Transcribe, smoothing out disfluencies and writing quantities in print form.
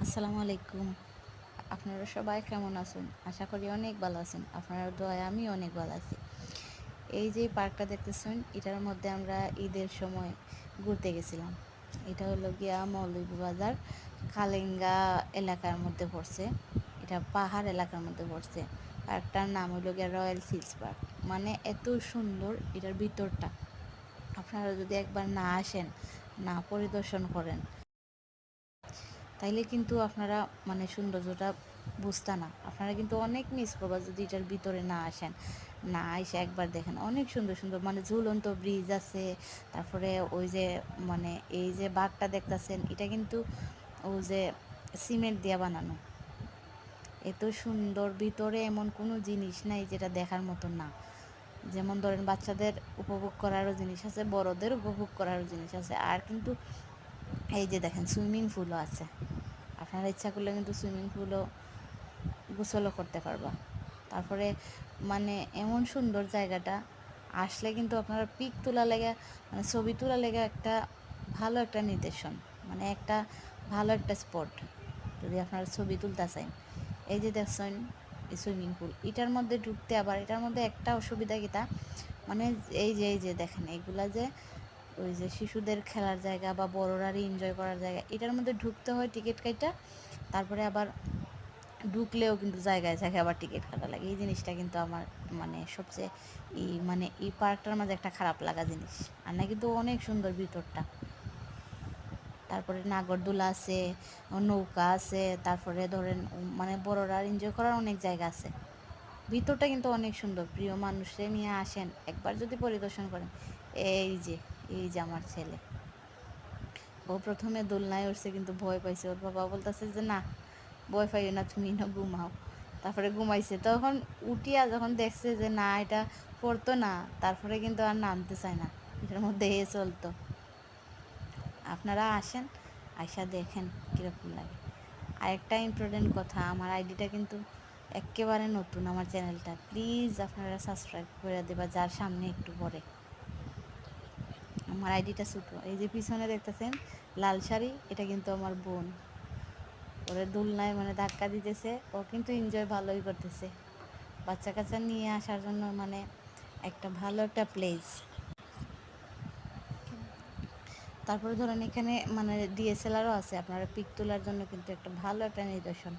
আসসালামু আলাইকুম। আপনারা সবাই কেমন আছেন? আশা করি অনেক ভালো আছেন। আপনার দোয়ায় আমি অনেক ভালো আছি। এই যে পার্কটা দেখতেছেন, এটার মধ্যে আমরা ঈদের সময় ঘুরতে গেছিলাম। এটা হলো গিয়া মৌলভীবাজার কালেঙ্গা এলাকার মধ্যে পড়ছে। এটা পাহাড় এলাকার মধ্যে পড়ছে। পার্কটার নাম হলো গিয়া রয়্যাল সিলস পার্ক। মানে এত সুন্দর এটার ভিতরটা। আপনারা যদি একবার না আসেন, না পরিদর্শন করেন, তাইলে কিন্তু আপনারা মানে সৌন্দর্যটা বুঝতে না, আপনারা কিন্তু অনেক মিস করবা যদি এটার ভিতরে না আসেন, না এসে একবার দেখেন। অনেক সুন্দর সুন্দর মানে ঝুলন্ত ব্রিজ আছে। তারপরে ওই যে মানে এই যে বাঘটা দেখতেছেন, এটা কিন্তু ওই যে সিমেন্ট দিয়ে বানানো। এত সুন্দর, ভিতরে এমন কোনো জিনিস নাই যেটা দেখার মতো না। যেমন ধরেন বাচ্চাদের উপভোগ করারও জিনিস আছে, বড়দের উপভোগ করারও জিনিস আছে। আর কিন্তু এই যে দেখেন সুইমিং পুলও আছে। আপনারা ইচ্ছা করলে কিন্তু সুইমিং পুলও গোসলও করতে পারবা। তারপরে মানে এমন সুন্দর জায়গাটা, আসলে কিন্তু আপনারা পিক তোলা লেগে মানে ছবি তোলা লেগে একটা ভালো একটা নিদর্শন, মানে একটা ভালো একটা স্পট যদি আপনারা ছবি তুলতে চান। এই যে দেখছেন এই সুইমিং পুল, এটার মধ্যে ঢুকতে আবার এটার মধ্যে একটা অসুবিধা কিটা, মানে এই যে দেখেন এগুলা যে ওই যে শিশুদের খেলার জায়গা বা বড়রারই এনজয় করার জায়গা, এটার মধ্যে ঢুকতে হয় টিকিট কাইটা। তারপরে আবার ঢুকলেও কিন্তু জায়গায় জায়গায় আবার টিকিট কাটা লাগে। এই জিনিসটা কিন্তু আমার মানে সবচেয়ে মানে এই পার্কটার মাঝে একটা খারাপ লাগা জিনিস। আর না কিন্তু অনেক সুন্দর ভিতরটা। তারপরে নাগরদোলা আছে, নৌকা আছে, তারপরে ধরেন মানে বড়রা এনজয় করার অনেক জায়গা আছে। ভিতরটা কিন্তু অনেক সুন্দর। প্রিয় মানুষে নিয়ে আসেন, একবার যদি পরিদর্শন করেন। এই যে এই যে আমার ছেলে, ও প্রথমে দোলনায় উঠছে কিন্তু ভয় পাইছে। ওর বাবা বলতেছে যে না, ভয় পাইও না, তুমি না ঘুমাও। তারপরে ঘুমাইছে, তখন উঠিয়া যখন দেখছে যে না এটা পড়তো না, তারপরে কিন্তু আর নামতে চায় না, এটার মধ্যে চলতো। আপনারা আসেন, আইসা দেখেন কীরকম লাগে। আরেকটা ইম্পর্টেন্ট কথা, আমার আইডিটা কিন্তু একেবারে নতুন। আমার চ্যানেলটা প্লিজ আপনারা সাবস্ক্রাইব করে দেবা, যার সামনে একটু পরে। আমার আইডিটা ছোটো। এই যে পিছনে দেখতেছেন লাল শাড়ি, এটা কিন্তু আমার বোন। ওরে দোলনায় মানে ধাক্কা দিতেছে, ও কিন্তু এনজয় ভালোই করতেছে। বাচ্চা কাচ্চা নিয়ে আসার জন্য মানে একটা ভালো একটা প্লেস। তারপরে ধরেন এখানে মানে ডিএসএলআরও আছে, আপনারা পিক তোলার জন্য কিন্তু একটা ভালো একটা নিদর্শন।